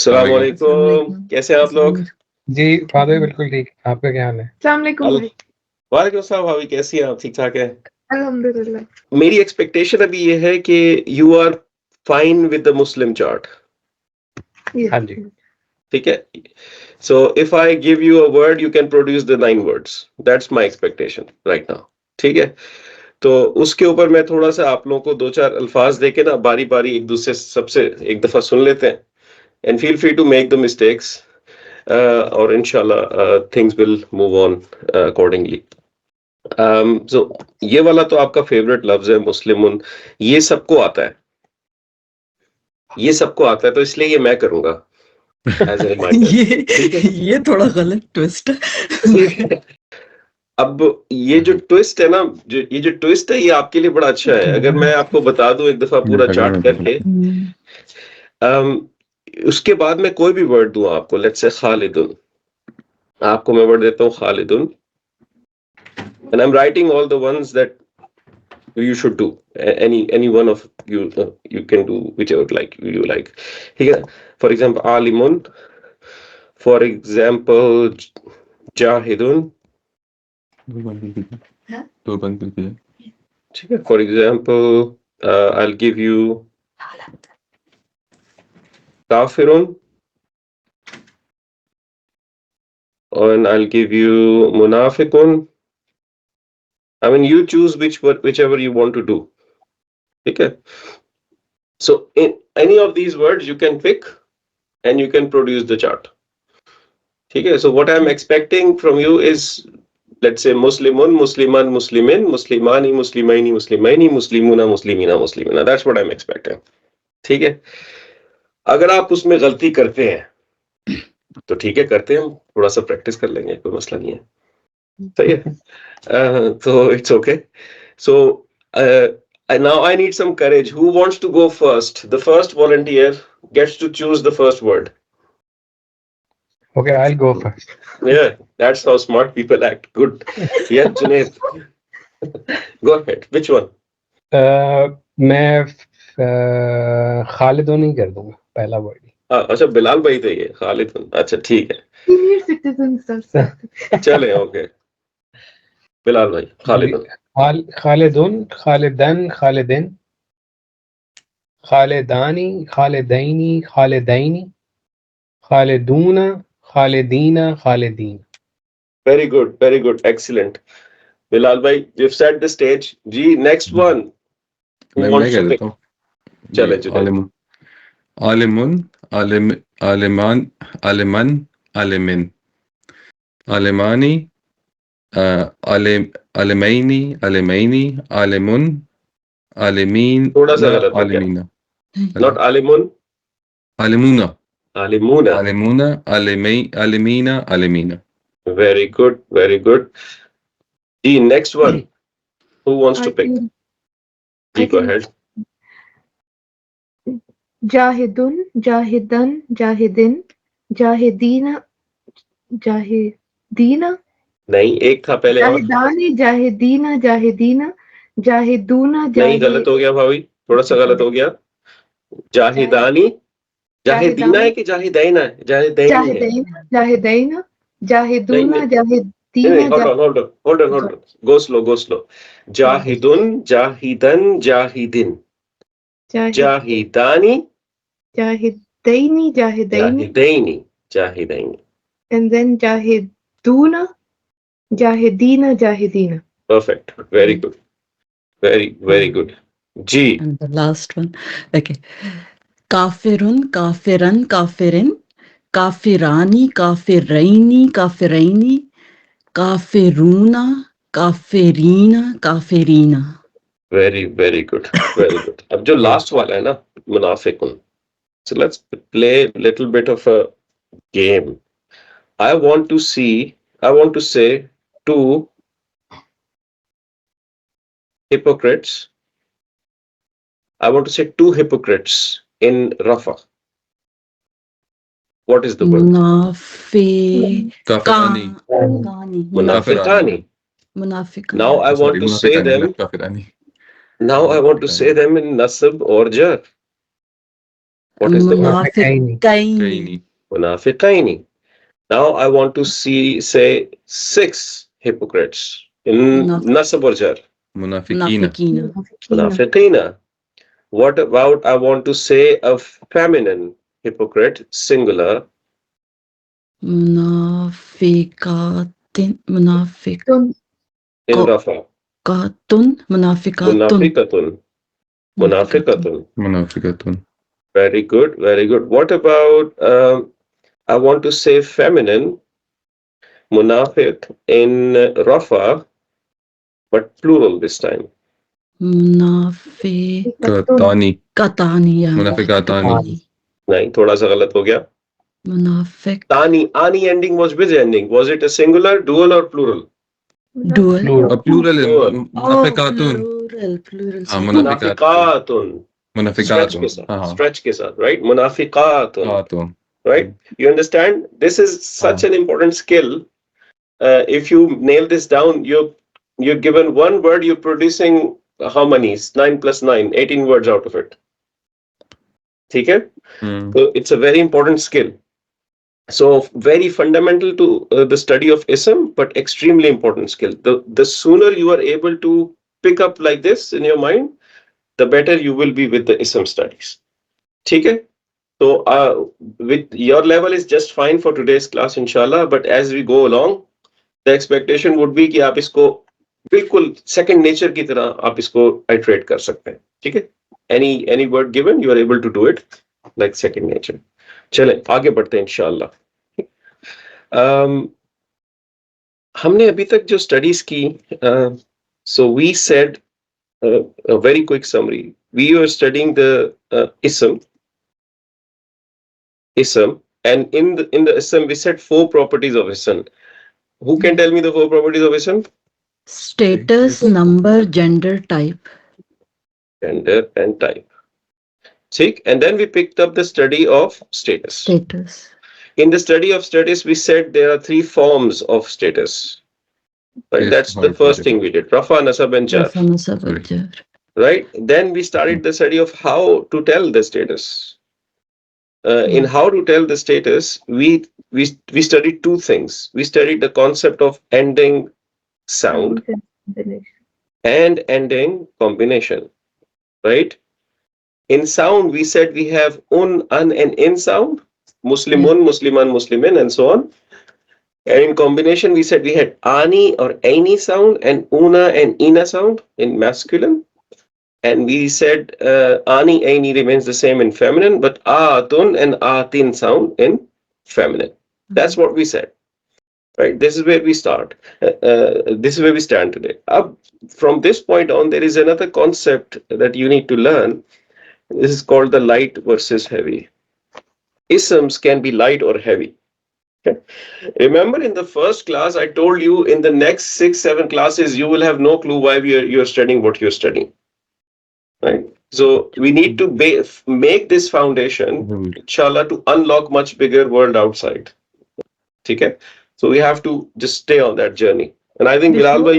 अस्सलाम वालेकुम, कैसे हैं आप लोग? जी फादर बिल्कुल ठीक, आपका क्या हाल है? अस्सलाम वालेकुम भाई। वालेकुम अस्सलाम भाभी, कैसी हैं आप? ठीक ठाक है? अल्हम्दुलिल्लाह। मेरी एक्सपेक्टेशन अभी ये है कि you are fine with the Muslim chart, हाँ जी। ठीक है? So if I give you a word, you can produce the 9 words. That's my expectation right now. ठीक है? तो उसके ऊपर मैं थोड़ा सा आप लोगों को दो चार अल्फाज देके ना बारी बारी एक दूसरे सबसे एक दफा सुन लेते हैं and feel free to make the mistakes और इंशाल्लाह things will move on accordingly. So ये वाला तो आपका फेवरेट लफ्ज है मुस्लिमुन, ये सबको आता है, ये सबको आता है, तो इसलिए ये मैं करूंगा एज ए रिमाइंडर. ठीक है? ये थोड़ा गलत ट्विस्ट है. अब ये जो ट्विस्ट है ना, ये जो ट्विस्ट है ये आपके लिए बड़ा अच्छा है. अगर मैं आपको बता दूं एक दफा पूरा चार्ट करके, उसके बाद मैं कोई भी वर्ड दूं आपको, लेट्स से खालिदुन, आपको मैं वर्ड देता हूं खालिदुन and I am writing all the ones that you should do. Any one of you you can do whichever like you like. ठीक है? For example alimun, for example jahidun, ठीक है? For example I'll give you kafirun and I'll give you munafiqun. I mean you choose whichever you want to do. ठीक है? So in any of these words you can pick and you can produce the chart. ठीक है? So what I'm expecting from you is, let's say muslimun, musliman, muslimin, muslimani, muslimaini, muslimaini, muslimuna, muslimina, muslimina. That's what I'm expecting. ठीक है? अगर आप उसमें गलती करते हैं तो ठीक है, करते हैं, हम थोड़ा सा प्रैक्टिस कर लेंगे, कोई मसला नहीं है. सही है? तो it's okay. So now I need some courage. Who wants to go first? The first volunteer gets to choose the first word. Okay, I'll go first. Yeah, that's how smart people act. Good. Yeah, Junaid. Go ahead. Which one? मैं खालिदुन ही कर दूंगा, पहला word. अच्छा बिलाल भाई थे ये, खालिद. अच्छा ठीक है, सीनियर सिटीजन सर. चले ओके. बिलाल भाई Khalid. खालिदुन, खालिदन, खालिदिन, खालिदानी, खालिदैनी, खालिदैनी, खालिदूना, खालिदीना, खालिदीन. Very good, very good, excellent. Bilal भाई, you've set the stage. Ji, next one. Who wants to pick? चले जुनाइद. आलिमुन, आलिमान, आलिमन, आलिमिन, आलिमानी, आलिमैनी, आलिमैनी, आलिमुन, आलिमीन, थोड़ा सा गलत हो गया. आलिमीना, Not alimun, आलिमूना, alimuna. आलिमूना, आलिमीना, आलिमीना. Very good, very good. Ji, next one. Who wants to pick? Ji, go ahead. जाहिदुन, जाहिदन, जाहिदिन, जाहिदीना, जाहिदीना, नहीं, एक था पहले और. जाहिदानी, जाहिदीना, जाहिदीना, जाहिदूना, नहीं, गलत हो गया भाभी, थोड़ा सा गलत हो गया. जाहिदानी, जाहिदीना है कि जाहिदैना है? जाहिदैनी है. जाहिदैना, जाहिदूना, नहीं, जाहिदीना, hold on. Go slow. Jahidun, jahidan, jahidin. Jahidani, जाहिदैनी, jahidaini. and then jahiduna, jahidina, jahidina. Perfect. Very good. Very good. Ji. And the last one. Okay. Kafirun, kafiran, kafirin, kafirani, kafiraini, kafiraini, kafiruna, kafirina, kafirina. Very good. अब जो last वाला है ना, मुनाफिकुन. So let's play a little bit of a game. I want to say two hypocrites. I want to say two hypocrites in Rafa. What is the word? Kafirani. Munafiqani. Now I want to say them. Now I want to say them in nasab or jar. What is the word? Munafiqaini. Munafiqaini. Munafiqaini. Now I want to say 6 hypocrites in Munaf- nasab or jar. Munafiqina. Munafiqina. Munafiqina. What about I want to say a feminine hypocrite, singular, Munafiqatin. in Rafa? Munafiqatun. Munafiqatun. Munafiqatun. Munafiqatun. Very good, very good. What about I want to say feminine, munafiq in Rafa, but plural this time. Munafiqatani. Katani. Yeah. Munafiqatani. नहीं थोड़ा सा गलत हो गया. Munafiq. Ani ending was which ending? Was it a singular, dual, or plural? Dual. Plural. A plural is Plural. Munafiqatun. Plural. हाँ, Munafiqatun. Stretch के साथ. हाँ, Stretch के साथ, right? Munafiqatun. Munafiqatun. Right? You understand? This is such an important skill. If you nail this down, you're given one word, you're producing how many? 9 plus 9, 18 words out of it. Okay? So it's a very important skill. So very fundamental to the study of ISM, but extremely important skill. The sooner you are able to pick up like this in your mind, the better you will be with the ISM studies. Okay? So with your level is just fine for today's class, inshallah. But as we go along, the expectation would be कि आप इसको बिल्कुल second nature की तरह आप इसको iterate कर सकते हैं. ठीक है? Any word given, you are able to do it like second nature. चलें आगे बढ़ते हैं इंशाल्लाह. हमने अभी तक जो studies की, so we said a very quick summary. We were studying the ism, and in the ism we said 4 properties of ism. Who can tell me the 4 properties of ism? Status, number, gender, type. Gender and type. ठीक? And then we picked up the study of status. Status. In the study of status, we said there are 3 forms of status. Right? Yes, That's the first thing we did. Rafa, nasab, and jar. Rafana Sabajar. Right? Then we started the study of how to tell the status. In how to tell the status, we studied 2 things. We studied the concept of ending sound and ending combination. Right? In sound, we said we have un, and in sound, Muslimun, Musliman, Muslimin, and so on. And in combination, we said we had ani or aini sound and una and ina sound in masculine. And we said ani, aini remains the same in feminine, but atun and atin sound in feminine. That's what we said. Right? This is where we start. This is where we stand today. From this point on, there is another concept that you need to learn. This is called the light versus heavy. Isms can be light or heavy. Okay. Remember in the first class, I told you in the next 6, 7 classes, you will have no clue why you're studying what you're studying. Right? So we need to make this foundation, inshallah, to unlock much bigger world outside. Okay? So we have to just stay on that journey. And I think Bilal bhai,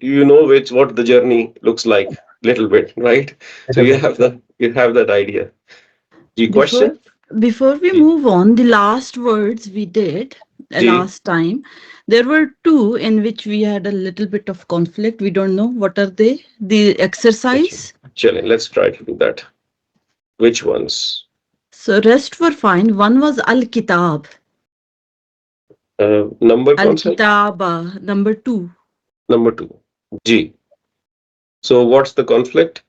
you know what the journey looks like little bit, right? So you have that idea. The question? Before we move on, the last words we did last time, there were 2 in which we had a little bit of conflict. We don't know what are they. The exercise. Chilling. Let's try to do that. Which ones? So rest were fine. One was al-kitab. Number concept? Al-kitaba. Number 2. Number 2. G. So what's the conflict?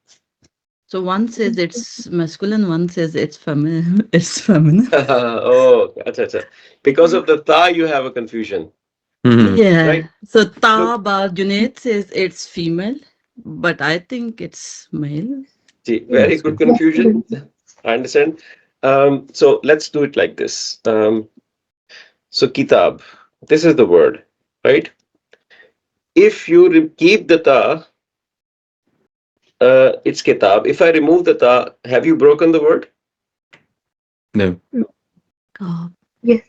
So one says it's masculine, one says it's feminine. It's feminine. Oh, acha. Because of the ta, you have a confusion. Yeah. Right? So Taba Junaid says it's female, but I think it's male. Very good confusion. I understand. So let's do it like this. So kitab, this is the word, right? If you keep the ta, it's kitab. If I remove the ta, have you broken the word? No. Oh, Yes.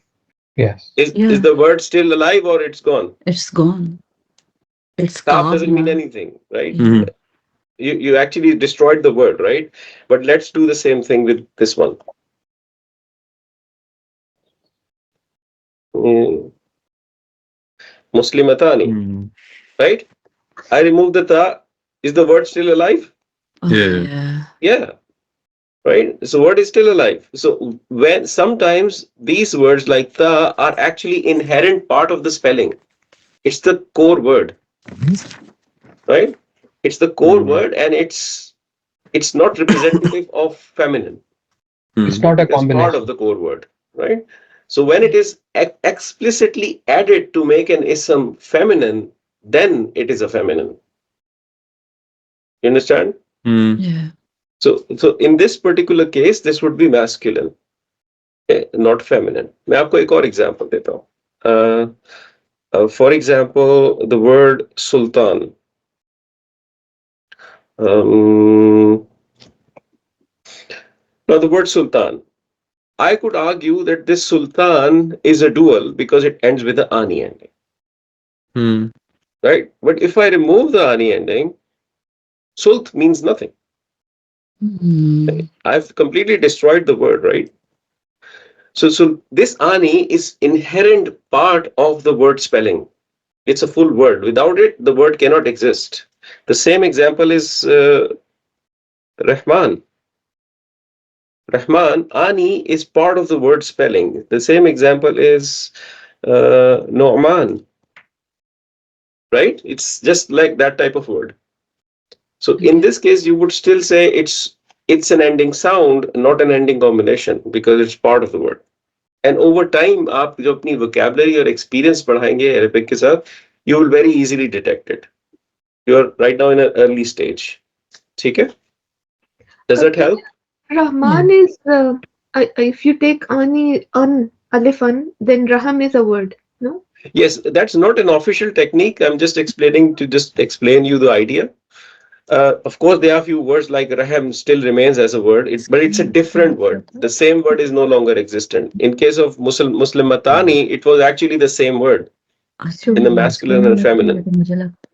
Yes. Is the word still alive or it's gone? it's gone. It's Tab carved doesn't mean now. anything, right? Mhm. You actually destroyed the word, right? But let's do the same thing with this one. Mm, Muslimatani, Hmm. right? I remove the ta. Is the word still alive? Oh, Yeah. yeah. Yeah, right. So word is still alive. So when sometimes these words like ta are actually inherent part of the spelling. It's the core word, right? It's the core Hmm. word, and it's not representative of feminine. It's Hmm. not a It is part of combination. the core word, right? So when it is explicitly added to make an ism feminine, then it is a feminine. You understand? Hmm. Yeah. So in this particular case, this would be masculine, not feminine. मैं आपको एक और example देता हूँ. For example, the word sultan. Um, Now, the word sultan. I could argue that this sultan is a dual because it ends with the ani ending, Hmm. right? But if I remove the ani ending, sult means nothing. Hmm. I've completely destroyed the word, right? So this ani is inherent part of the word spelling. It's a full word. Without it, the word cannot exist. The same example is Rahman. Rahman, ani is part of the word spelling. The same example is Nu'man, right? It's just like that type of word. So in Okay. this case, you would still say it's an ending sound, not an ending combination, because it's part of the word. And over time, आप जो अपनी vocabulary और experience बढ़ाएंगे Arabic के साथ, you will very easily detect it. You are right now in an early stage. ठीक है? Does that But help? Yeah. Rahman is if you take an alif an, then Raham is a word. No. Yes, that's not an official technique. I'm just explaining to just explain you the idea. Of course, there are few words like Raham still remains as a word, but it's a different word. The same word is no longer existent. In case of Muslim Matani, it was actually the same word in the masculine and feminine,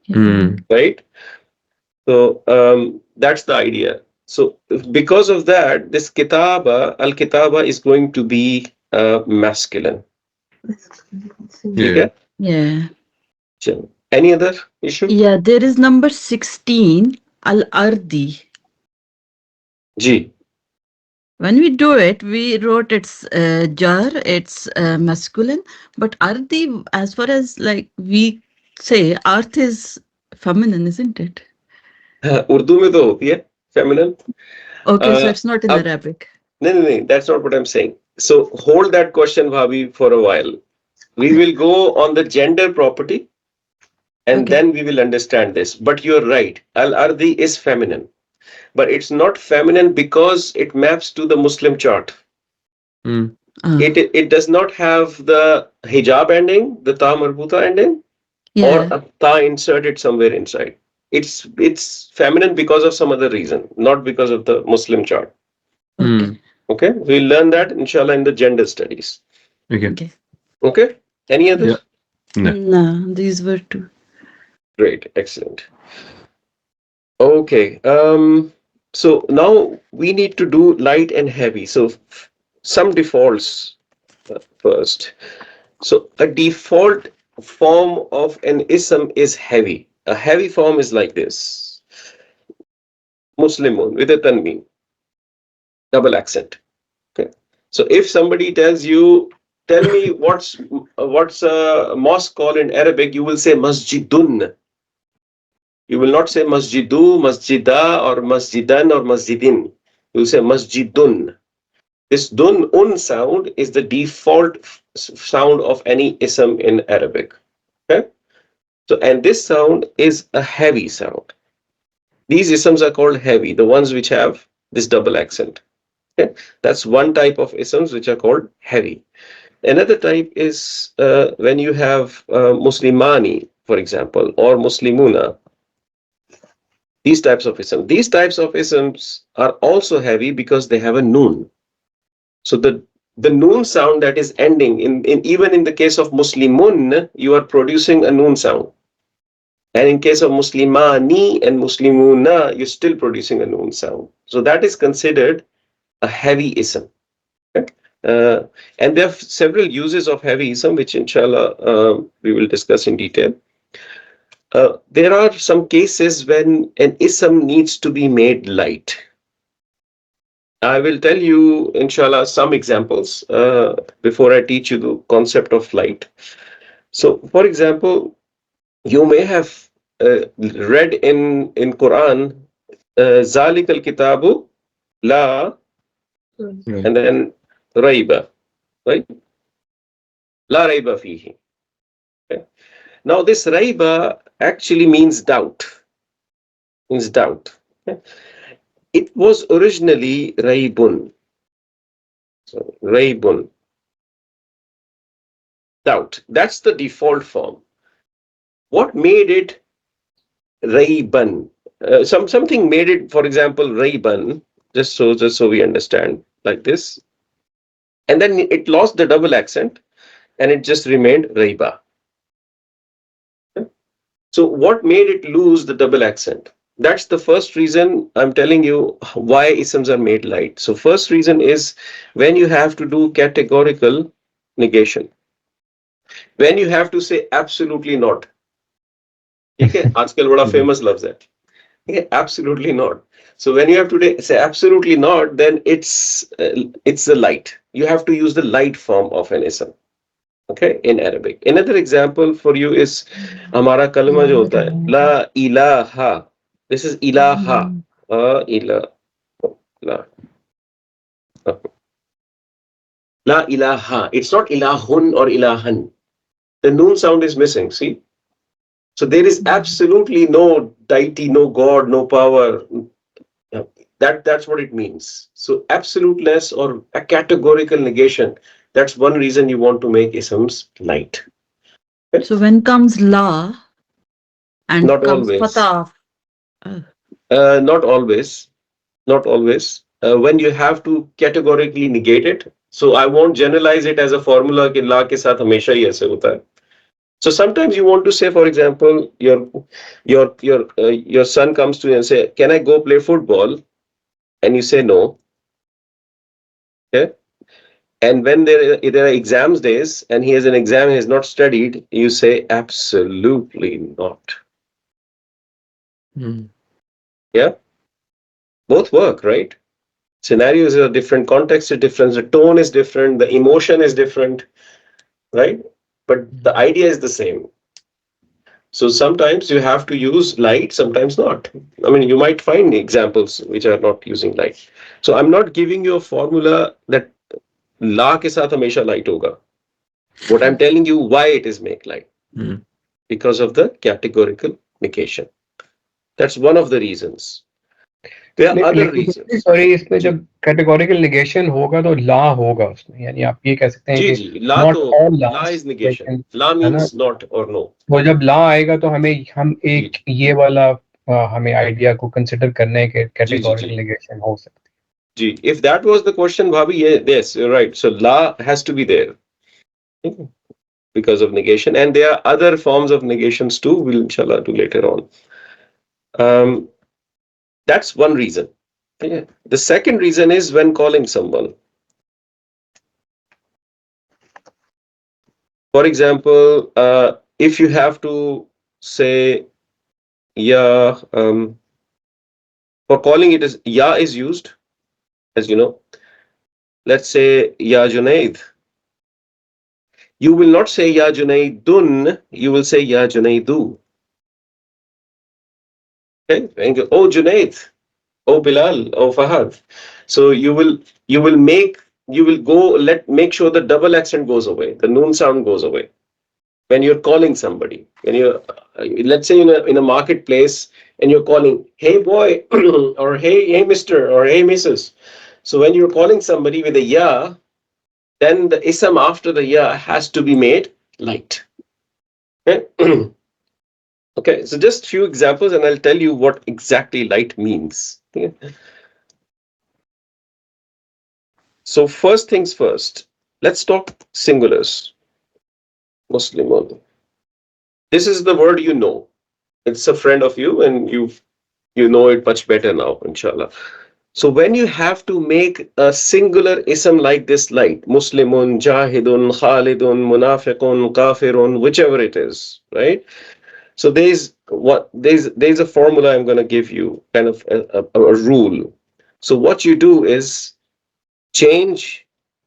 Hmm. right? So that's the idea. So because of that, this kitaba, al-kitaba is going to be masculine. ठीक Yeah. है? Yeah. चलो. Any other issue? Yeah. There is number 16, Al-Ardi. Ji. When we do it, we wrote its jar, it's masculine, but Ardi, as far as like we say, Earth is feminine, isn't it? Urdu में तो होती है feminine. Okay, so it's not in अब Arabic. नहीं, that's not what I'm saying. So hold that question, Bhabi, for a while. We will go on the gender property and Okay. then we will understand this. But you're right. Al-Ardi is feminine. But it's not feminine because it maps to the Muslim chart. Hmm. It does not have the hijab ending, the ta marbuta ending, or Yeah. a ta inserted somewhere inside. It's feminine because of some other reason, not because of the Muslim chart. Okay. Hmm. Okay, we'll learn that inshallah in the gender studies. Okay. Okay. Okay, any other? Yeah. No. No, these were two. Great, excellent. Okay, so now we need to do light and heavy. So some defaults first. So a default form of an ism is heavy. A heavy form is like this: Muslimun with a tanween, double accent. Okay. So if somebody tells you, tell me what's a mosque called in Arabic, you will say masjidun. You will not say masjidu, masjida, or masjidan, or masjidin. You will say masjidun. This dun un sound is the default sound of any ism in Arabic. Okay. So and this sound is a heavy sound. These isms are called heavy, the ones which have this double accent. Okay. That's one type of isms which are called heavy. Another type is when you have Muslimani, for example, or Muslimuna. These types of isms. These types of isms are also heavy because they have a noon. So the noon sound that is ending in even in the case of Muslimun, you are producing a noon sound. And in case of Muslimani and Muslimuna, you're still producing a noon sound. So that is considered a heavy ism. Okay? And there are several uses of heavy ism, which inshallah we will discuss in detail. There are some cases when an ism needs to be made light. I will tell you, inshallah, some examples before I teach you the concept of light. So, for example, you may have read in Quran, "Zalik al kitabu la," Right. and then "raiba," right? La raiba fihi. Okay. Now, this raiba actually means doubt. Means doubt. Okay. It was originally raibun. So, raibun, doubt. That's the default form. What made it raiban? Something made it, for example, raiban. Just so we understand, like this, and then it lost the double accent, and it just remained raiba. So, what made it lose the double accent? That's the first reason I'm telling you why isms are made light. So, first reason is when you have to do categorical negation. When you have to say absolutely not. ठीक है आजकल बड़ा famous लफ्ज है Yeah, absolutely not. So when you have to say absolutely not, then it's the light. You have to use the light form of an ism. Okay, in Arabic. Another example for you is हमारा कलमा जो होता है la ilaha. This is ilaha. Ila la la ilaha. It's not ilahun or ilahan. The noon sound is missing. See. So there is absolutely no deity, no God, no power. Yeah, that's what it means. So absoluteness or a categorical negation. That's one reason you want to make isms light. Okay? So when comes la and Not comes always. fatah. Not always. Not always. When you have to categorically negate it. So I won't generalize it as a formula कि la के साथ हमेशा ही ऐसे होता है. So sometimes you want to say, for example, your son comes to you and say, "Can I go play football?" And you say no. Okay. And when there are exams days and he has an exam he has not studied, you say absolutely not. Mm. Yeah, both work, right? Scenarios are different, context is different, the tone is different, the emotion is different, right? But the idea is the same. So sometimes you have to use light, sometimes not. I mean, you might find examples which are not using light. So I'm not giving you a formula that la ke saath hamesha light hoga. What I'm telling you why it is make light. Mm. Because of the categorical negation. That's one of the reasons. There are other reasons. Sorry इसमें जी जब categorical negation होगा तो ला होगा उसमें यानी आप ये कह सकते हैं जी कि जी ला नॉट तो ऑल ला लास इज negation. लेकिन ला है ना means not or no. वो जब ला आएगा तो हम जी एक ये वाला हमें आइडिया को कंसिडर करने के जी जी कैटेगोरिकल जी निगेशन हो सकती जी. If that was the question, Bhabhi, yes, you're right. So la has to be there because of negation, and there are other forms of negations too. We'll inshallah do later on. Um, that's one reason. Okay. The second reason is when calling someone. For example, if you have to say yeah, for calling it as ya is used, as you know. Let's say ya Junaid. You will not say ya Junaidun, you will say ya Junaidu. Okay? And go, oh Junaid, oh Bilal, oh Fahad. So you will go make sure the double accent goes away, the noon sound goes away. When you're calling somebody, when you're let's say in a marketplace and you're calling, hey boy, or hey mister, or hey missus. So when you're calling somebody with a ya, then the ism after the ya has to be made light. Okay? Okay, so just few examples and I'll tell you what exactly light means. Okay? So first things first, let's talk singulars. Muslimun. This is the word you know. It's a friend of you and you know it much better now, inshallah. So when you have to make a singular ism like this, like Muslimun, Jahidun, Khalidun, Munafiqun, Kafirun, whichever it is, right? So there's a formula I'm going to give you, kind of a rule. So what you do is change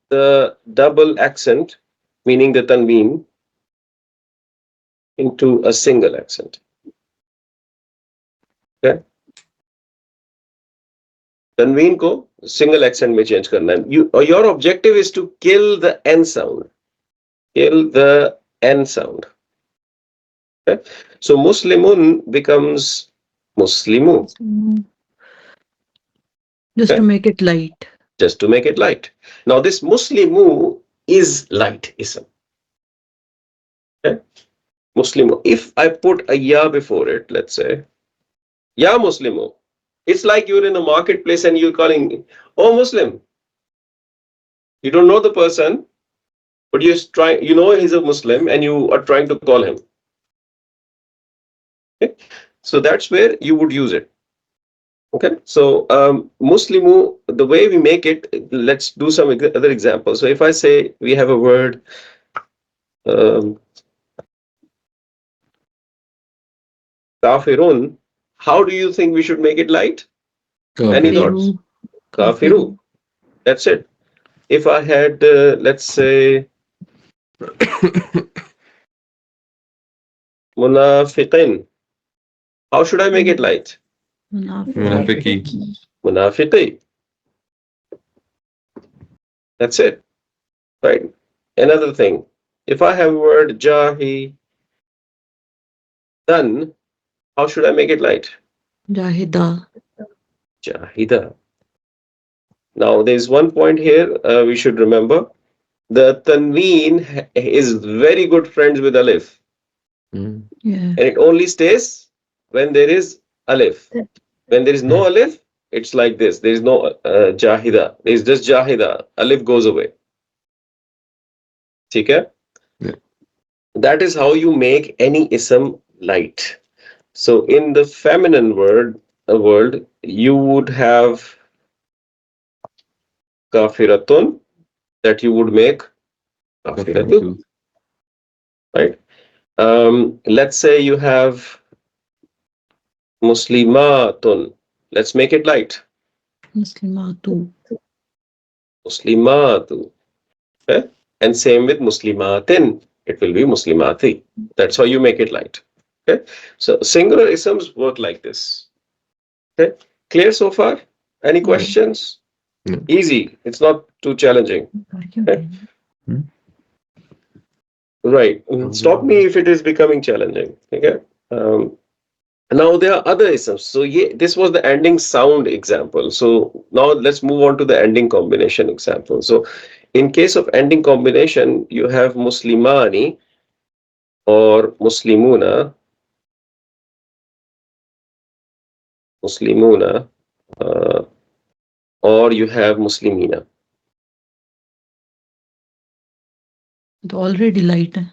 the double accent, meaning the tanween, into a single accent. Okay? तनवीन को single accent में change करना है. Your objective is to kill the n sound. Kill the n sound. Okay? So Muslimun becomes Muslimu. Just Okay? to make it light. Just to make it light. Now this Muslimu is light ism. Okay? Muslimu. If I put a ya before it, let's say, ya Muslimu. It's like you're in a marketplace and you're calling, oh Muslim. You don't know the person, but you know he's a Muslim and you are trying to call him. Okay? So that's where you would use it. Okay, so Muslimu, the way we make it, let's do some other examples. So if I say we have a word, kafirun, how do you think we should make it light? Any thoughts? Kafiru. That's it. If I had, let's say, munafiqin, how should I make it light? Munafiki. Munafiqi. That's it. Right. Another thing. If I have a word jahi, then how should I make it light? Jahida. Jahida. Now, there's one point here we should remember. The tanween is very good friends with alif, Mm. Yeah. and it only stays when there is alif. When there is no alif, it's like this. There is no jahida. There is just jahida. Alif goes away. Okay? Yeah. That is how you make any ism light. So in the feminine world, you would have kafiratun, that you would make kafiratu, right? Let's say you have muslimatun. Let's make it light. Muslimatu. Muslimatu. Okay? And same with muslimatin. It will be muslimati. That's how you make it light. Okay? So singular isms work like this. Okay? Clear so far? Any questions? No. Easy. It's not too challenging. Okay? Right. Stop me if it is becoming challenging. Okay. Now there are other isms. So this was the ending sound example. So now let's move on to the ending combination example. So in case of ending combination, you have muslimani or muslimuna, or you have muslimina. तो already light है.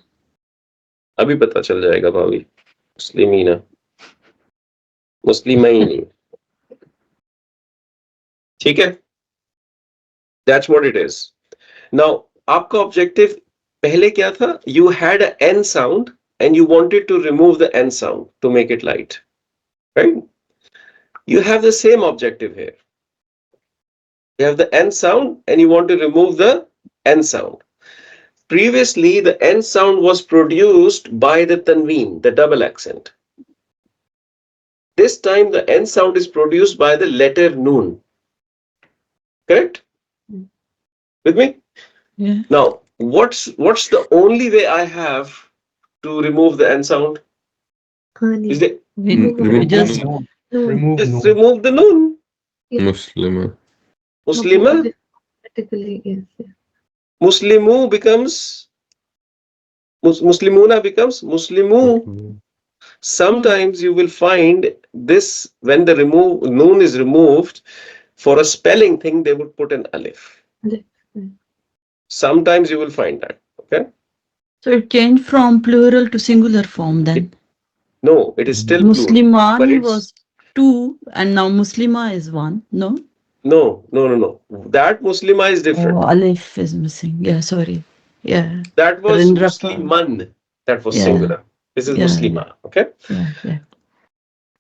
अभी पता चल जाएगा भाभी. मुस्लिमीना, मुस्लिमैनी. ठीक है? That's what it is. Now, आपका objective पहले क्या था? You had an N sound and you wanted to remove the N sound to make it light. Right? You have the same objective here. You have the N sound and you want to remove the N sound. Previously, the N sound was produced by the tanween, the double accent. This time, the N sound is produced by the letter noon. Correct? With me? Yeah. Now, what's the only way I have to remove the N sound? Is it Remove Just the Remove just no. remove the noon? Muslima. Muslima, Automatically, yes. Muslimu becomes Muslimuna becomes Muslimu. Sometimes you will find this when the noon is removed, for a spelling thing they would put an alif. Alif. Sometimes you will find that. Okay. so it changed from plural to singular form then. No, it is still plural. But Muslimani it's was 2 and now Muslima is 1. No? No. That Muslima is different. Oh, Alif is missing. Yeah, sorry. Yeah. That was Rin Rafa. Musliman. That was Yeah. singular. This is Yeah, Muslima. Okay. Yeah.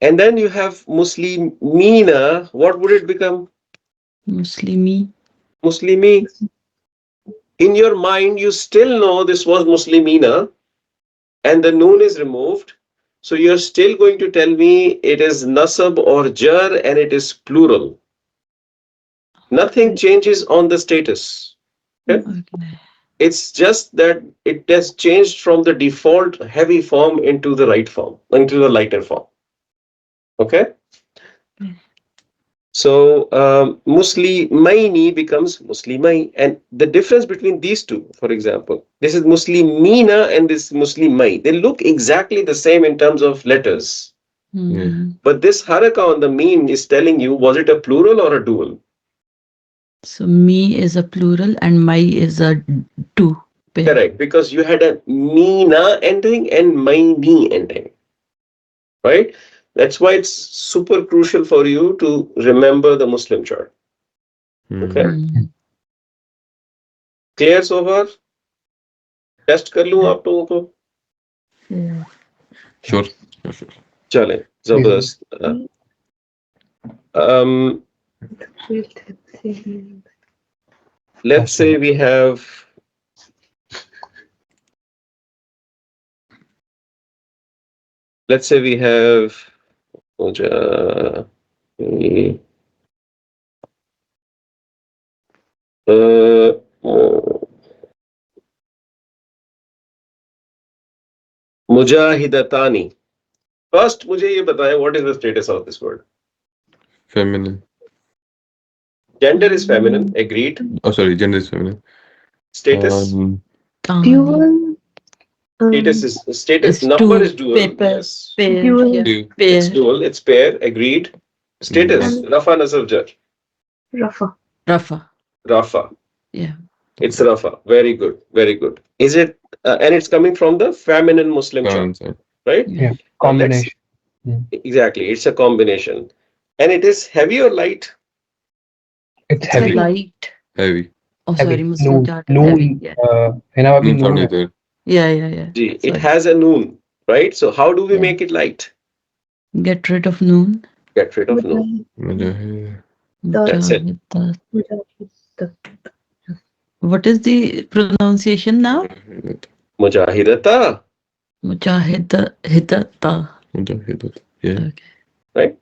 And then you have Muslimina. What would it become? Muslimi. Muslimi. In your mind, you still know this was Muslimina, and the noon is removed. So you're still going to tell me it is nasab or jar and it is plural. Nothing changes on the status. Okay? Okay. It's just that it has changed from the default heavy form into the right form, into the lighter form. Okay? Okay. So Muslimaini becomes Muslimai. And the difference between these two, for example, this is Muslimina and this Muslimai. They look exactly the same in terms of letters. But this haraka on the meme is telling you, was it a plural or a dual? So me is a plural and my is a two. Pair. Correct, because you had a mina ending and maini ending. Right? That's why it's super crucial for you to remember the Muslim chart. Okay? Clear so far? Test कर लूं आप लोगों को? Yeah. Sure. चलें, जबरदस्त. Let's say we have मुजा- मुजाहिदतानी. First, मुझे ये बताएं, what is the status of this word? Feminine. Gender is feminine, agreed. Oh, sorry, gender is feminine. Status? Dual. Status It's number two. is dual. Paper. Yes. Pair. Dual. Yeah. Two. Pair. It's dual, it's pair, agreed. Status, Rafa Nasab Jar. Rafa. Rafa. Rafa. Yeah. It's Rafa. Very good, very good. Is it, and it's coming from the feminine Muslim chart, Feminine. right? Yeah, Now let's- combination. Exactly, it's a combination. And it is heavy or light? It's It's heavy. a light. Heavy. Oh, Heavy. sorry, Muslim Noon. chart is heavy. Yeah. Hina bhi Noon sound noon is there. Yeah. Gee, it Sorry. has a noon, right? So how do we Yeah. make it light? Get rid of noon. Get rid of noon. Mujahid. That's it. Mujahid. What is the pronunciation now? Mujahidata, Mujahidata. Mujahid. Yeah. Okay. right?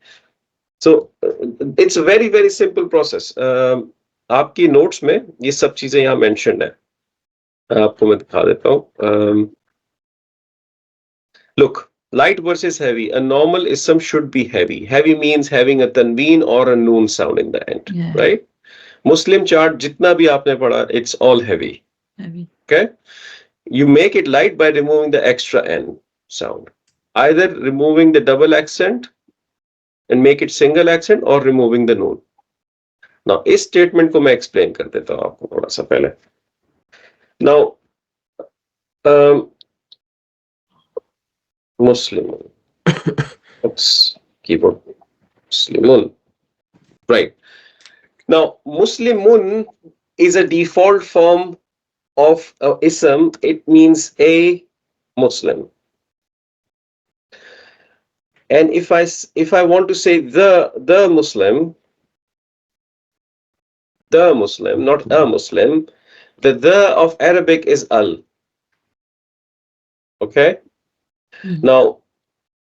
So it's a very, very simple process. आपकी notes में ये सब चीजें यहाँ mentioned है. आपको मैं दिखा देता हूँ. Look, light versus heavy. A normal ism should be heavy. Heavy means having a tanween or a noon sound in the end, Yeah. right? Muslim chart, jitna bhi aapne padha, it's all heavy. Heavy. Okay? You make it light by removing the extra N sound. Either removing the double accent and make it single accent or removing the noon. Now, इस statement को मैं explain कर देता हूँ आपको थोड़ा सा पहले. Now, Muslim. Oops, keyboard. Muslimun. Right. Now, Muslimun is a default form of ism. It means a Muslim. And if I want to say the Muslim, not a Muslim, the of Arabic is al. Okay. Now,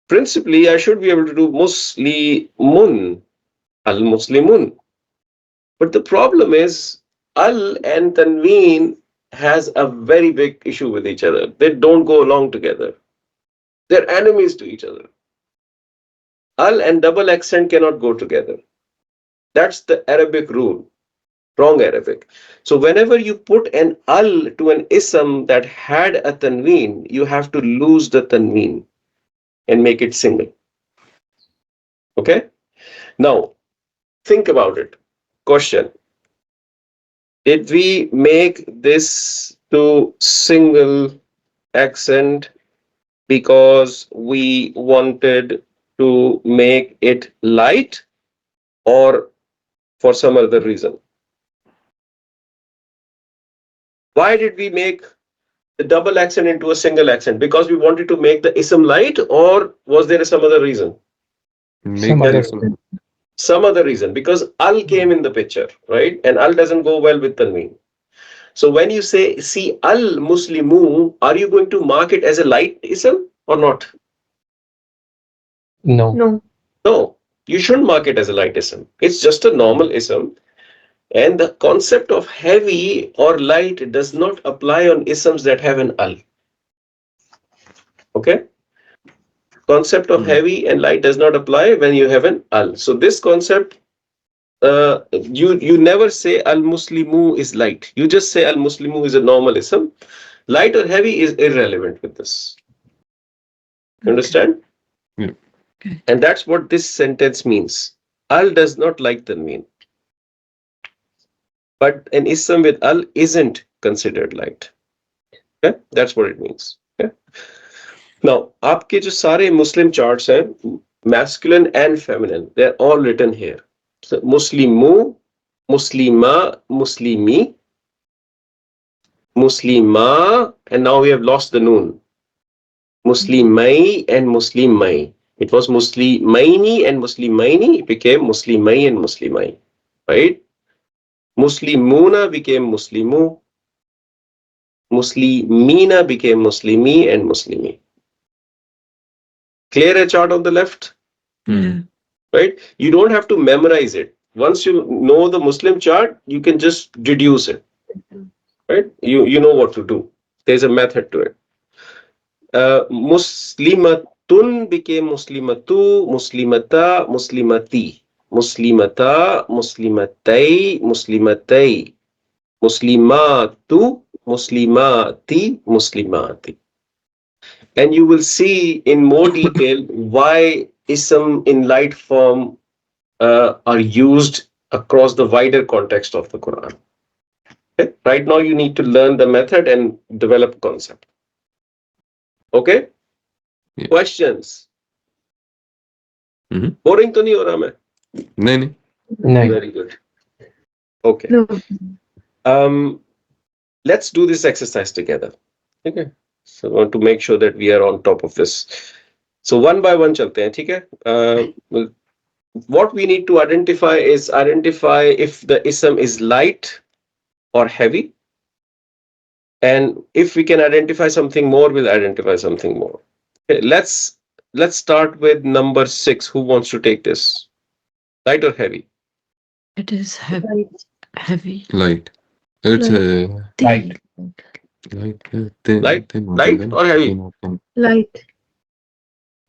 principally, I should be able to do Muslimun, al Muslimun. But the problem is, al and tanween has a very big issue with each other. They don't go along together. They're enemies to each other. Al and double accent cannot go together. That's the Arabic rule. Wrong Arabic. So whenever you put an al to an ism that had a tanween, you have to lose the tanween and make it single. Okay? Now, think about it. Question. Did we make this to single accent because we wanted to make it light, or for some other reason. Why did we make the double accent into a single accent? Because we wanted to make the ism light, or was there some other reason? Make Some the other ism. Some other reason, because al came in the picture, right? And al doesn't go well with tanween. So when you say see al muslimu, are you going to mark it as a light ism or not? No. No. No, you shouldn't mark it as a light ism. It's just a normal ism. And the concept of heavy or light does not apply on isms that have an al. Okay? Concept of heavy and light does not apply when you have an al. So this concept, you never say al muslimu is light. You just say al muslimu is a normal ism. Light or heavy is irrelevant with this. Understand? Yeah. Okay. And that's what this sentence means. Al does not like tanween. But an ism with al isn't considered light. Okay? That's what it means. Okay? Now, आपके जो सारे Muslim charts हैं, masculine and feminine, they're all written here. So, Muslimu, Muslima, Muslimi, Muslima, and now we have lost the noon. Muslimai and Muslimai. It was Muslimaini and Muslimaini, it became Muslimai and Muslimai. Right? Muslimuna became Muslimu. Muslimina became Muslimi and Muslimi. Clear a chart on the left? Yeah. Right? You don't have to memorize it. Once you know the Muslim chart, you can just deduce it. Right? You know what to do. There's a method to it. Muslimatun became Muslimatu, Muslimata, Muslimati. Muslimata, Muslimatai, Muslimatai. Muslimatu, Muslimati, Muslimati. And you will see in more detail why ism in light form are used across the wider context of the Quran. Okay? Right now you need to learn the method and develop concept. Okay? Yeah. Questions? Mhm. Boring to nahi ho raha main? नहीं. No. Very good. Okay. No. Let's do this exercise together. Okay. So I want to make sure that we are on top of this. So one by one chalte hain, theek hai? What we need to identify if the ism is light or heavy. And if we can identify something more, we'll identify something more. Okay, let's start with number 6. Who wants to take this? Light or heavy? It is heavy. Right. Heavy. Light. It's Light. light. Light or heavy? Light.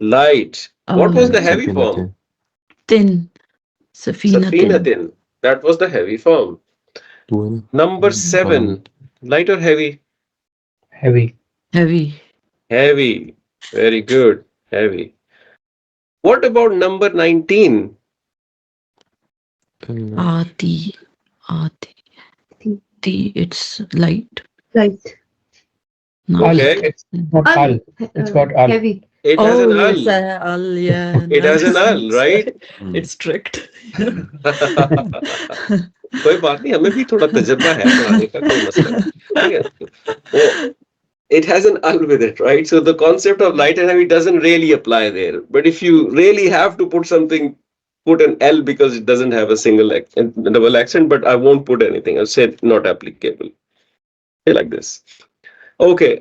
Light. What was the heavy form? Thin. Safina thin. Safinatin. That was the heavy form. Number 7. Light or heavy? Heavy. Heavy. Heavy. Very good. Heavy. What about number 19? Ati. It's light. Light. No. Al. Okay. It's got al. It's got al. Heavy. It has an yes, al. al, yeah. It has an al, right? It's strict. कोई बात नहीं, हमें भी थोड़ा तजुर्बा है पढ़ाने का, कोई मसला नहीं, ठीक है? वो it has an al with it, right? So the concept of light and heavy doesn't really apply there. But if you really have to put something, put an L because it doesn't have a single double accent, but I won't put anything. I'll say not applicable. Okay, like this. Okay.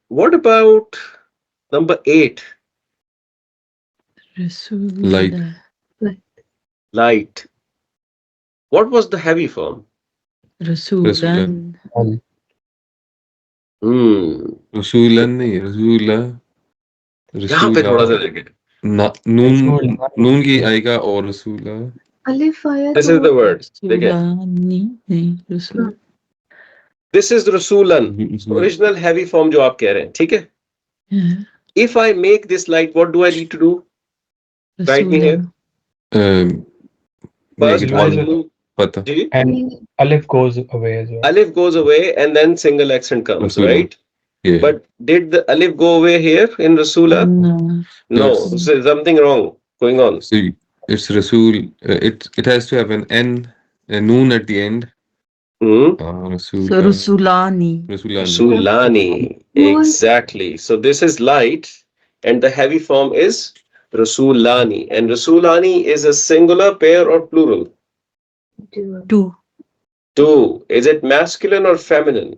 What about number 8? Light. Light. What was the heavy form? Rasulan. Al. Rasulan नहीं रसूला यहाँ पे थोड़ा सा देखें. नून की आएगा और रसूला. Alif आया This तो is the word. देखें. Rasul. This is Rasulan. Original heavy form जो आप कह रहे हैं, ठीक है? Yeah. If I make this light, what do I need to do? Write me here. First Make it one. one. पता. जी? And alif goes away as well. Alif goes away and then single accent comes, Rasula. right? Yeah. But did the alif go away here in Rasula? No. No. Yes. So something wrong going on. See. It's Rasul. It has to have an N, a noon at the end. Hmm? Rasul. So Rusulani. Rasulani. Rasulani. Exactly. So this is light, and the heavy form is Rasulani. And Rasulani is a singular, pair, or plural? Dual. Two. Two. Is it masculine or feminine?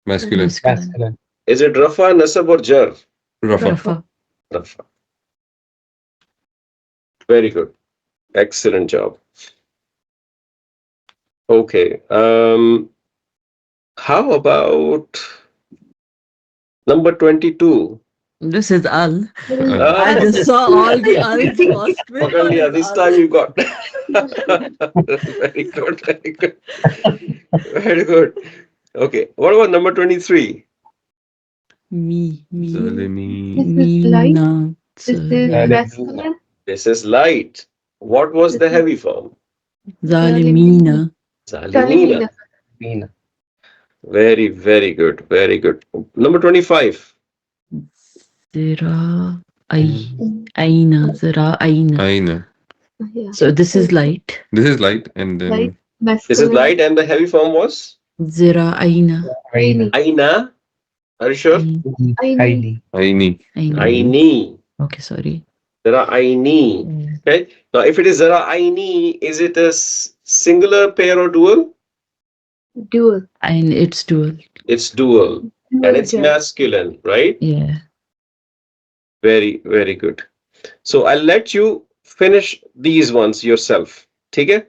Masculine. Masculine. Is it Rafa, Nasab, or Jar? Rafa. Rafa. Rafa. Very good. Excellent job. Okay. How about number 22? This is Al. Ah, I just saw all the Al's first. Which Pakad one liya. is This Al? time you got. Very good. Very good. Very good. Okay. What about number 23? Me. Zalimi. This is light. Mina. This is Zalimina. masculine. This is light. What was the heavy form? Zalimina. Zalimina. Mina. Very, very good. Very good. Number 25. Zira. Aina. Zira. Aina. Aina. Yeah. So this is light. This is light, and then Light. This is Masculine. light, and the heavy form was Zira. Aina. Aina. Aina. Are you sure? Aini. Aini. Aina. Aini. Okay, sorry. Zara Aini. Okay. Now, if it is Zara Aini, is it a singular, pair, or dual? Dual. And it's dual. It's dual. Dual And it's jar. masculine, right? Yeah. Very, very good. So I'll let you finish these ones yourself. Okay?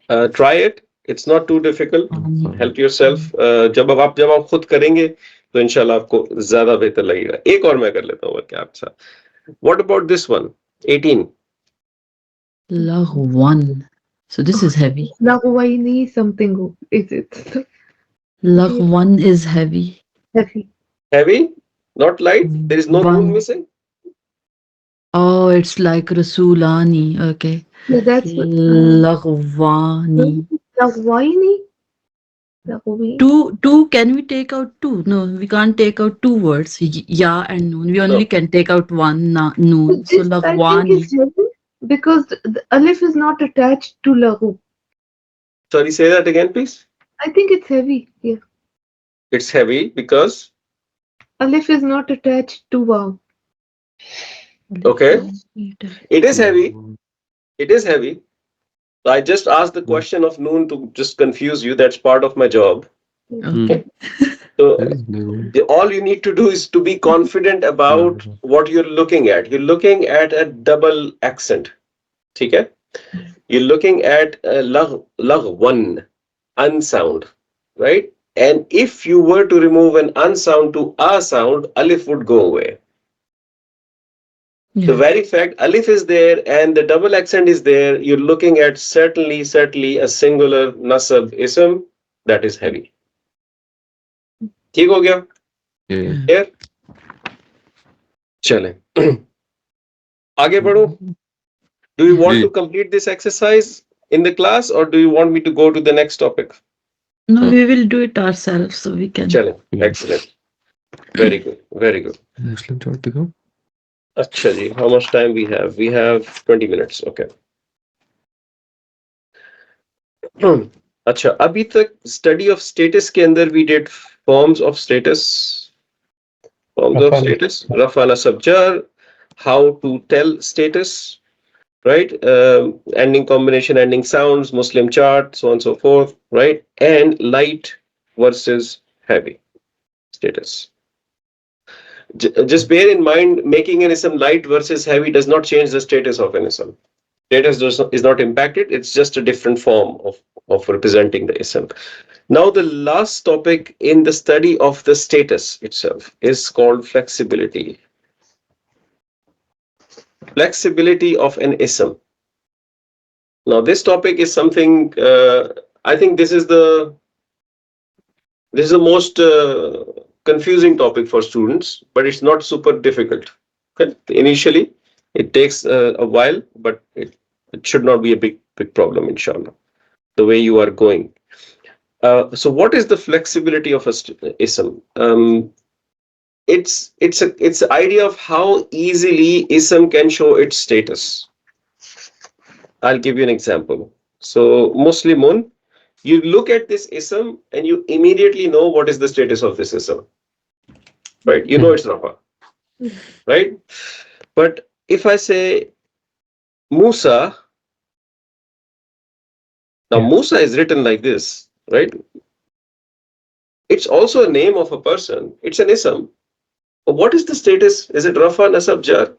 Try it. It's not too difficult. Help yourself. जब आप खुद करेंगे तो इंशाल्लाह आपको ज्यादा बेहतर लगेगा. एक और मैं कर लेता हूँ क्या अच्छा. What about this one? 18. Laghwan. So this is heavy. Lagwaini something. Is it Laghwan is heavy. heavy? Heavy? Not light? There is no noon One. missing? Oh, it's like Rasulani. Okay. Yeah, that's what. Laghwani. Lagwaini. Lagwaini. Two, can we take out two? No, we can't take out two words. Ya and noon. We only No. can take out one noon. So This I think Laghwani. is heavy because the alif is not attached to lahu. Sorry, say that again, please. I think it's heavy. Yeah. It's heavy because, Alif is not attached to waw. okay, it is heavy. It is heavy. I just asked the question of noon to just confuse you. That's part of my job. Okay. So all you need to do is to be confident about what you're looking at. You're looking at a double accent. Okay? You're looking at a one unsound, right? And if you were to remove an unsound to a sound, alif would go away. The very fact alif is there and the double accent is there, you're looking at certainly a singular nasab ism that is heavy. ठीक हो गया? Here? चलें. आगे बढ़ो. Do you want to complete this exercise in the class or do you want me to go to the next topic? No, we will do it ourselves so we can. चलें. Excellent. Very good. Very good. Muslim chart to go. अच्छा जी, how much time we have? We have 20 minutes. Okay. अच्छा, अभी तक study of status के अंदर we did forms of status. Forms of status. Rafa nasab jar. How to tell status. Right? Ending combination, ending sounds, Muslim chart, so on and so forth. Right? And light versus heavy status. Just bear in mind, making an ism light versus heavy does not change the status of an ism. Status is not impacted. It's just a different form of representing the ism. Now, the last topic in the study of the status itself is called flexibility. Flexibility of an ism. Now, this topic is something, I think this is the most confusing topic for students, but it's not super difficult. Okay? Initially, it takes a while, but it should not be a big problem, inshallah, the way you are going. So what is the flexibility of a ism? It's the idea of how easily ism can show its status. I'll give you an example. So Muslimun, you look at this ism and you immediately know what is the status of this ism, right? You know it's Rafa, right? But if I say Musa, now Yeah. Musa is written like this, right? It's also a name of a person. It's an ism. But what is the status? Is it Rafa, Nasab, Jar?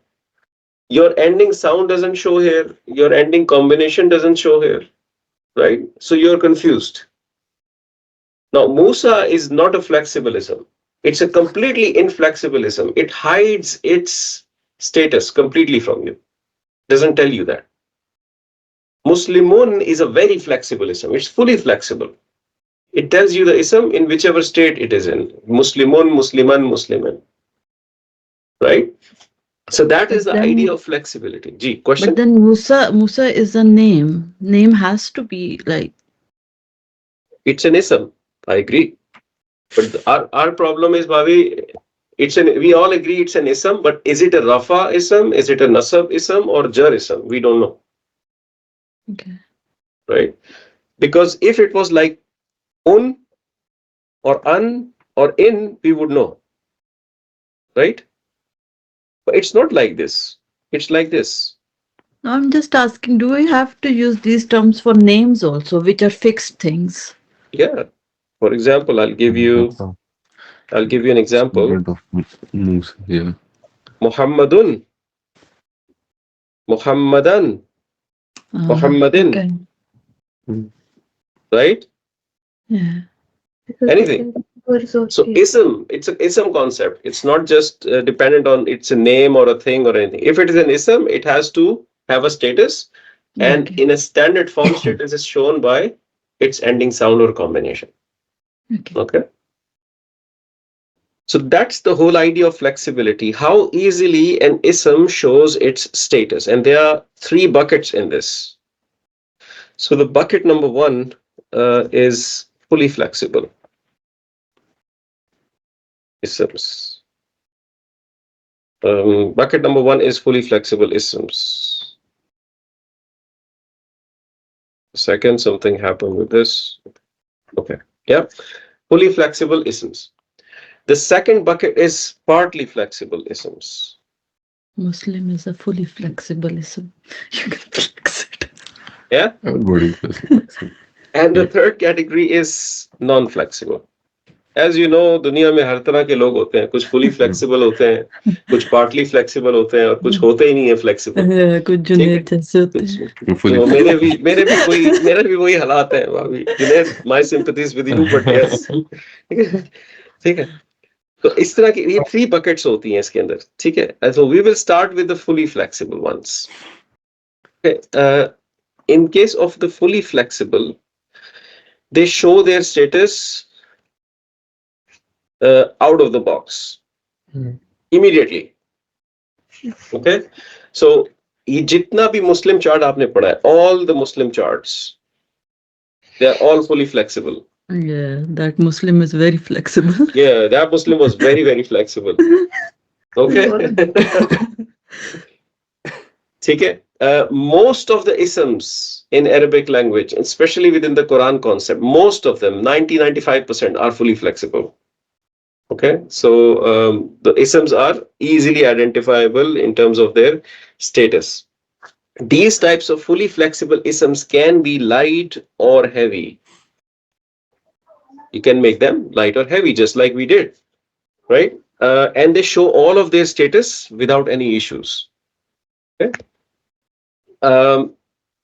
Your ending sound doesn't show here. Your ending combination doesn't show here, right? So you're confused. Now, Musa is not a flexibilism. It's a completely inflexibilism. It hides its status completely from you. Doesn't tell you that. Muslimun is a very flexibilism. It's fully flexible. It tells you the ism in whichever state it is in. Muslimun, Musliman, Musliman. Right? So that is But the idea then, of flexibility. Ji, but question? then Musa is a name. Name has to be like, It's an ism. I agree. But our problem is, Bhavi, we all agree it's an ism, but is it a Rafa ism? Is it a Nasab ism or Jar ism? We don't know, okay. right? Because if it was like un or an or in, we would know, right? But it's not like this. It's like this. Now I'm just asking, do we have to use these terms for names also, which are fixed things? Yeah. For example, That's a I'll give you an example. student of Musa. Yeah. Muhammadun, Muhammadan, Muhammadin, Okay. right? Yeah. Because they Anything. can be So associated. ism, it's an ism concept. It's not just dependent on it's a name or a thing or anything. If it is an ism, it has to have a status, and Okay. in a standard form, status is shown by its ending sound or combination. Okay. Okay. So that's the whole idea of flexibility. How easily an ism shows its status, and there are three buckets in this. So the bucket number one is fully flexible isms. Bucket number one is fully flexible isms. Second, something happened with this. Okay. Yeah. Fully flexible isms. The second bucket is partly flexible isms. Muslim is a fully flexible ism. You can flex it. Yeah. Everybody is flexible. And the third category is non-flexible. As you know, दुनिया में हर तरह के लोग होते हैं. कुछ fully flexible होते हैं, कुछ partly flexible होते हैं, और कुछ होते ही नहीं है flexible. कुछ ठीक है? जुनेद जैसे होते हैं. Fully तो मेरे भी वही हालात हैं भाभी. Junaid, my sympathies with you, but yes. ठीक है. तो इस तरह की ये 3 buckets होती हैं इसके अंदर. ठीक है. So we will start with the fully flexible ones. Okay. In case of the fully flexible, they show their status out of the box immediately. Okay. So ये जितना भी Muslim chart आपने पढ़ा है, all the Muslim charts, they are all fully flexible. Yeah, that Muslim is very flexible. Yeah, that Muslim was very, very flexible. Okay. ठीक है. Most of the isms in Arabic language, especially within the Quran concept, most of them, 90-95%, are fully flexible. Okay, so the isms are easily identifiable in terms of their status. These types of fully flexible isms can be light or heavy. You can make them light or heavy, just like we did, right? And they show all of their status without any issues. Okay.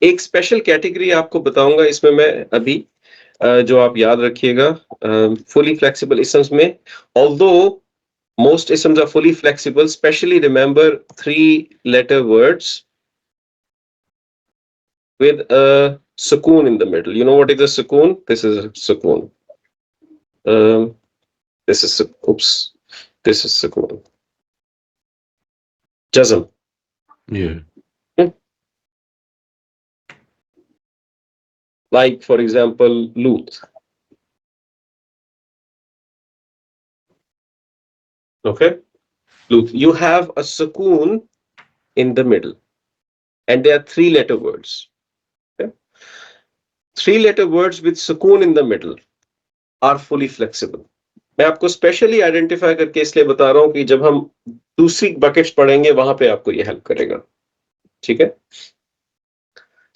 एक special category आपको बताऊंगा इसमें मैं अभी, जो आप याद रखिएगा, fully flexible isms में, although most isms are fully flexible, especially remember 3-letter words with a sukoon in the middle. You know what is a sukoon? This is a sukoon. This is this is sukoon. Jazm. Yeah. Like for example, Lut. Okay, Lut. You have a sukoon in the middle, and they are 3-letter words. 3-letter words with sukoon in the middle are fully flexible. मैं आपको specially identify करके इसलिए बता रहा हूं कि जब हम दूसरी बकेट्स पढ़ेंगे वहां पे आपको ये हेल्प करेगा. ठीक है.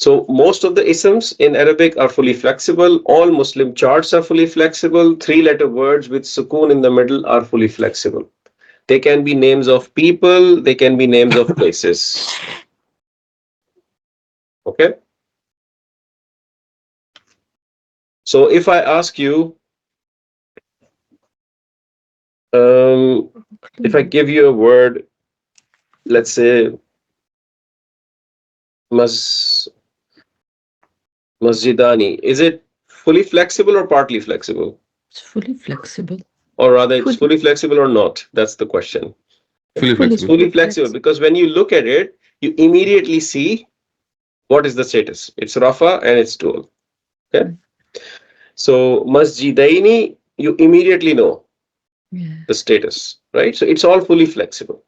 So most of the isms in Arabic are fully flexible. All Muslim charts are fully flexible. 3-letter words with sukoon in the middle are fully flexible. They can be names of people. They can be names of places. Okay. So if I ask you, if I give you a word, let's say masjidani, is it fully flexible or partly flexible? It's fully flexible. Or rather, it's fully flexible or not? That's the question. Fully It's flexible. fully flexible because when you look at it, you immediately see what is the status. It's rafa and it's dual. Okay. So masjidaini, you immediately know Yeah. the status, right? So it's all fully flexible.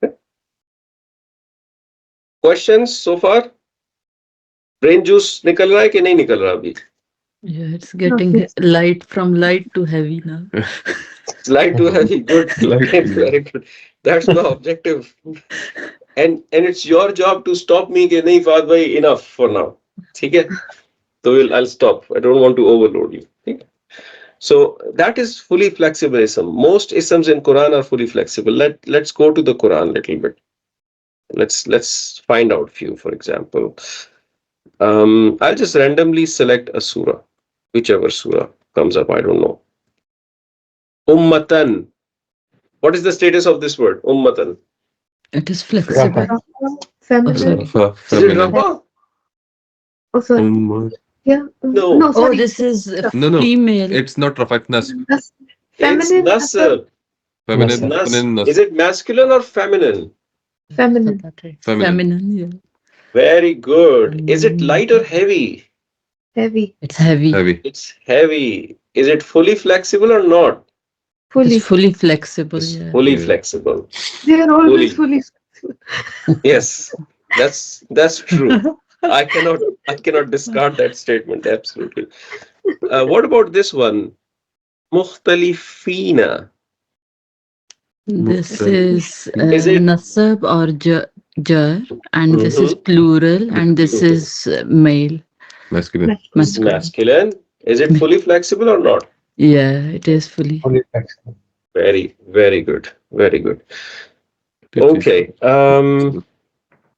Okay. Questions so far? Brain juice nikal raha hai ki nahi nikal raha abhi? Yeah, it's getting light from light to heavy now. It's light to heavy. Good. Light to Very good. That's the objective. And it's your job to stop me कि नहीं Fahd भाई enough for now. ठीक है? So I'll stop. I don't want to overload you. ठीक है? So that is fully flexible ism. Most isms in Quran are fully flexible. Let's go to the Quran a little bit. Let's find out few. For example, I'll just randomly select a surah, whichever surah comes up. I don't know. Ummatan. What is the status of this word? Ummatan. It is flexible. Rafa. Feminine. Rafa, Is it feminine. Rafa? Oh, sorry. No. No, Oh, sorry. this is No, female. it's not Rafa, it's Nasb. It's Feminine. nasr. Feminine, Nasb. feminine, Nasb. Is it masculine or feminine? Feminine. Feminine, yeah. Very good. Is it light or heavy? Heavy. It's heavy. Heavy. It's heavy. Is it fully flexible or not? Fully. It's fully flexible, It's yeah. fully Yeah. flexible. They are always fully. Yes, that's true. I cannot discard that statement. Absolutely. What about this one? Mukhtalifina. This Mukhtalif. is Is it- nasab or jar, and this is Mhm. plural, and this is male. Masculine. It's Masculine. masculine. Is it fully flexible or not? Yeah, it is fully. Fully flexible. Very, very good. Very good. Okay.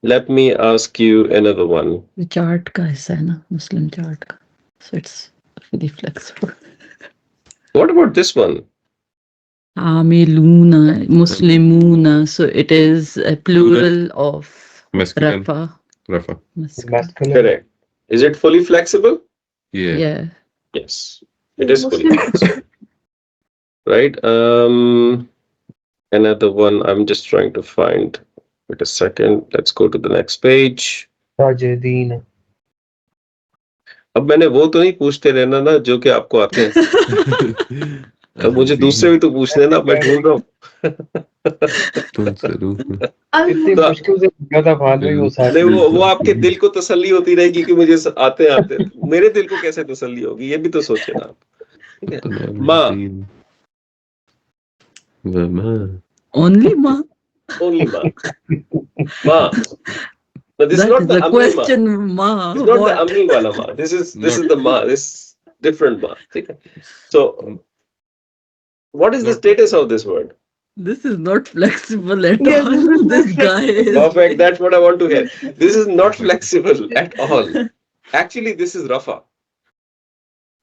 Let me ask you another one. The chart ka aisa hai na, Muslim chart ka. So it's fully flexible. What about this one? Amiluna, Muslimuna. So it is a plural of Masculine. Rafa. Rafa. Masculine. Masculine. Correct. Is it fully flexible? Yeah. Yeah. Yes. It is fully Muslim. flexible. Right. Another one. I'm just trying to find. Wait a second. Let's go to the next page. Sajidina. अब मैंने वो तो नहीं पूछते रहना ना जो कि आपको आते हैं. अब मुझे दूसरे भी तो पूछने ना. मैं ढूंढ रहा हूँ. तुमसे रूह में. इतनी तो- मुश्किल से पूछा था फाद भाई वो सारे. नहीं वो आपके दिल को तसल्ली होती रहेगी कि मुझे आते आते. मेरे दिल को कैसे तसल्ली होगी ये भी तो सोचे ना आप. ठीक है. माँ. वमा. Only ma. Only ma. Ma. No, this is That not is the the amni ma. question, ma. It's not What? the amni wala ma. This is Not- the ma. This different ma. Okay. So, what is the Not- status of this word? This is not flexible at Yes, all. this is not This guy is. Perfect. That's what I want to hear. This is not flexible at all. Actually, this is rafa.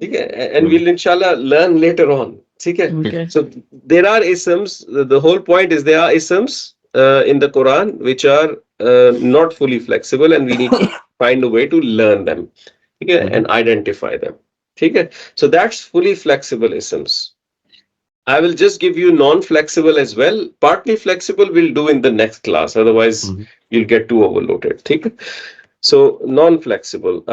Okay. And we'll inshallah learn later on. Okay. Okay. So there are isms. The whole point is there are isms in the Quran which are not fully flexible, and we need to find a way to learn them, okay, Mhm. and identify them. Okay. So that's fully flexible isms. I will just give you non-flexible as well. Partly flexible we'll do in the next class. Otherwise, Mhm. you'll get too overloaded. Okay. So non-flexible.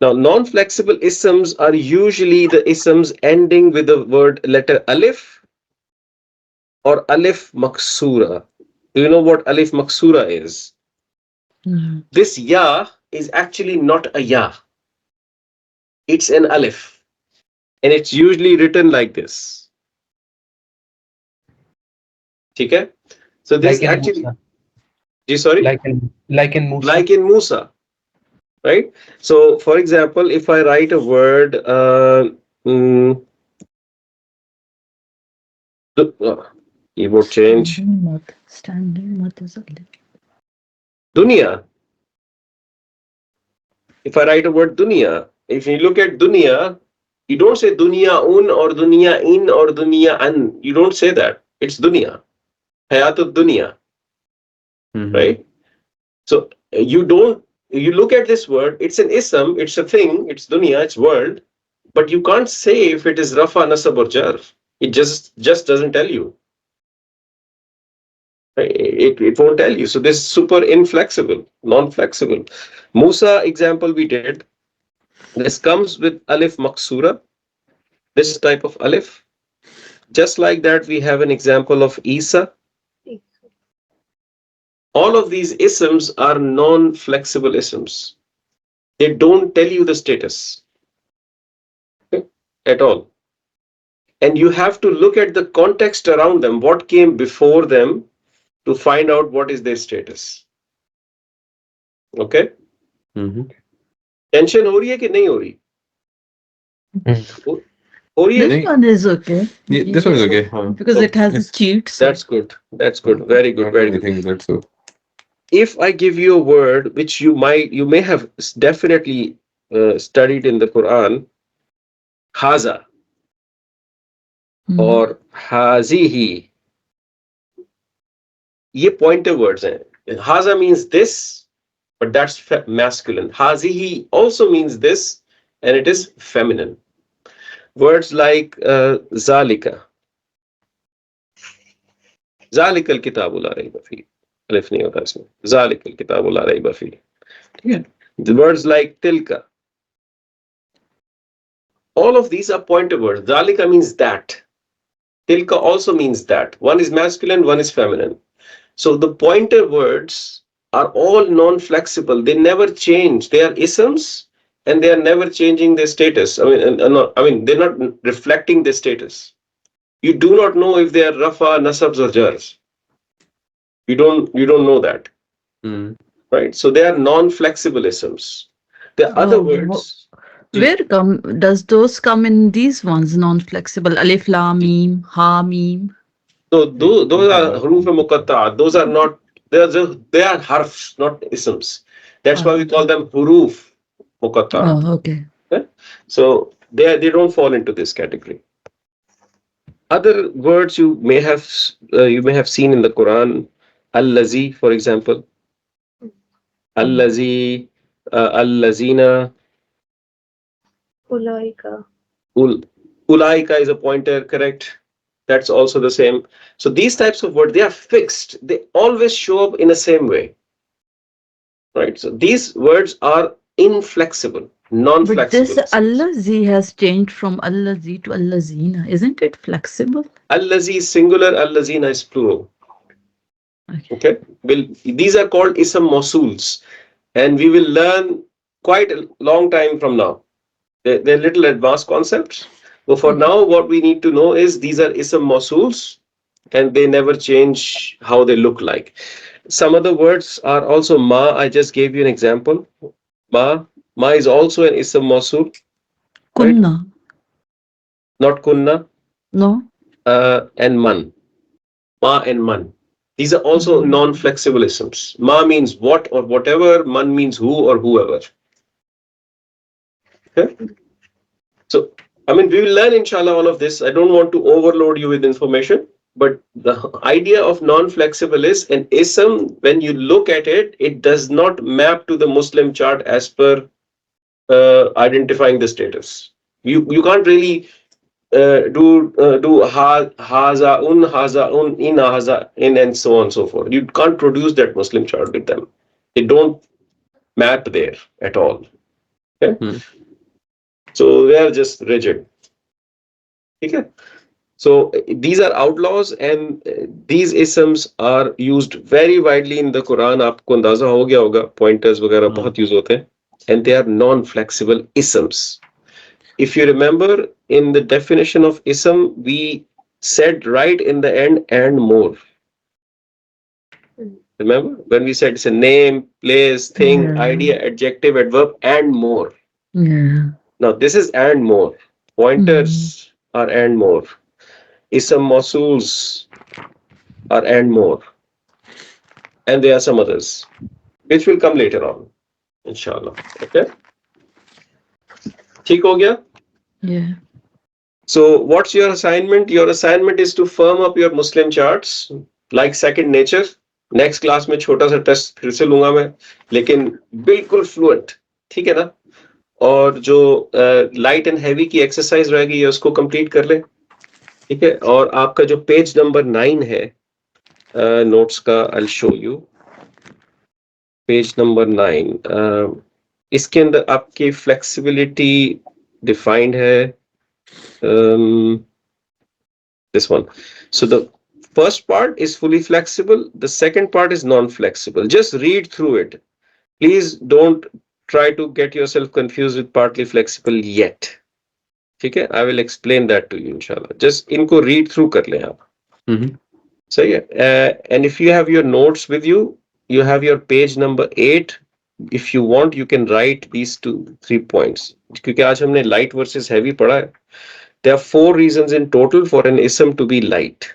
Now, non-flexible isms are usually the isms ending with the word letter alif or alif maksura. Do you know what alif maksura is? Mm. This ya is actually not a ya. It's an alif. And it's usually written like this. Okay? So this Like in actually, Musa. sorry, Like in Musa. like in Musa, right? So for example, if I write a word, mm, keyboard change, Standing mode is alif. dunya. If I write a word dunya, if you look at dunya, you don't say dunya un or dunya in or dunya an. You don't say that. It's dunya, hayatud dunya, Mhm. right? So you don't. You look at this word. It's an ism. It's a thing. It's dunya. It's world. But you can't say if it is rafa, nasab, or jar. It just doesn't tell you. It won't tell you. So this is super inflexible, non-flexible. Musa example we did. This comes with alif maksura. This type of alif. Just like that, we have an example of Isa. All of these isms are non-flexible isms. They don't tell you the status, okay, at all. And you have to look at the context around them, what came before them, to find out what is their status. Okay? Mhm. Tension हो रही है कि नहीं हो रही? Hmm. हो रही है? This Nahi. one is okay. Yeah, this one is okay. Because it has a Yes. cheat. So. That's good. That's good. Very good. Don't have Very good. anything with that, so. If I give you a word which you may have definitely studied in the Quran, haza Mm. or hazihi, ये pointer words हैं. Haza means this, but that's masculine. Hazihi also means this, and it is feminine. Words like zalika, zalika al-kitabu la rayba fi. Alif नहीं होता इसमें. Zalika al-kitabu la rayba fi. ठीक है? The words like tilka, all of these are pointer words. Zalika means that. Tilka also means that. One is masculine, one is feminine. So the pointer words are all non-flexible. They never change. They are isms, and they are never changing their status. They're not reflecting their status. You do not know if they are rafa, nasabs, or jars. You don't know that, Mm. right? So they are non-flexible isms. The other words. Where does those come in these ones non-flexible? Alif, la, mim, ha, mim. So those are huruf muqatta. Those are not. They are harfs, not isms. That's why we call them huruf muqatta. Oh, okay. Okay? So they don't fall into this category. Other words you may have seen in the Quran, al-lazi, for example, al-lazi, al-lazina, Ulaika. ulaika is a pointer, correct? That's also the same. So these types of words, they are fixed. They always show up in the same way, right? So these words are inflexible, But this non-flexible. allazi has changed from allazi to allazina. Isn't it flexible? Al-lazi is singular, al-lazina is plural. Okay. Okay. Well, these are called ism mausuls, and we will learn quite a long time from now. They're little advanced concepts. But for now, what we need to know is these are ism mausuls, and they never change how they look like. Some other words are also ma. I just gave you an example. Ma. Ma is also an ism mausul, right? Kunna. Not kunna. No? And man. Ma and man. These are also non-flexible isms. Ma means what or whatever. Man means who or whoever. Okay? So, we will learn inshallah all of this. I don't want to overload you with information, but the idea of non-flexible is an ism. When you look at it, it does not map to the Muslim chart as per identifying the status. You can't really do haza un in haza in and so on and so forth. You can't produce that Muslim chart with them. They don't map there at all. Okay? Hmm. So they are just rigid. Okay? So these are outlaws, and these isms are used very widely in the Quran. आपको अंदाजा हो गया होगा, pointers वगैरह बहुत use होते हैं, and they are non-flexible isms. If you remember, in the definition of ism, we said right in the end and more. Remember when we said it's a name, place, thing, Yeah. idea, adjective, adverb, and more. Yeah. Now this is and more. Pointers are and more. Ism mausuls are and more. And there are some others, which will come later on, inshallah. Okay? ठीक हो गया? Yeah. So what's your assignment? Your assignment is to firm up your Muslim charts like second nature. Next class में छोटा सा test फिर से लूंगा मैं, लेकिन बिल्कुल फ्लुएंट, ठीक है ना? और जो लाइट एंड हैवी की एक्सरसाइज रहेगी ये उसको कंप्लीट कर ले, ठीक है? और आपका जो पेज नंबर 9 है नोट्स का, I show you page number 9. इसके अंदर आपकी फ्लेक्सिबिलिटी डिफाइंड है. This one. So the first part is fully flexible. The second part is non-flexible. Just read through it. Please don't try to get yourself confused with partly flexible yet. Okay? I will explain that to you, inshallah. Just inko read through kar le aap. So yeah, and if you have your notes with you, you have your page number 8. If you want, you can write these 3 points. क्योंकि आज हमने light versus heavy पढ़ा है. There are 4 reasons in total for an ism to be light.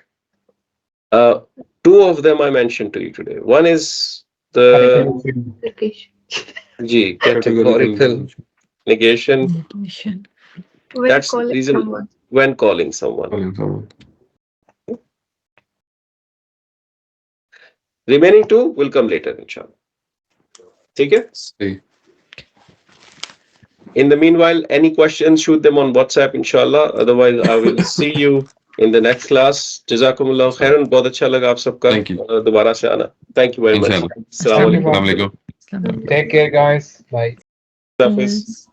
2 of them I mentioned to you today. One is the categorical negation. When That's the calling reason someone. when calling someone. Remaining 2 will come later, inshallah. Okay? In the meanwhile, any questions, shoot them on WhatsApp, inshallah. Otherwise, I will see you in the next class. Jazakumullah khairan. बहुत अच्छा लगा आप सबका. Thank you. दोबारा से आना. Thank you very much. Inshallah. Assalamu alaikum. Assalamu alaikum. Take care, guys. Bye. Hafiz.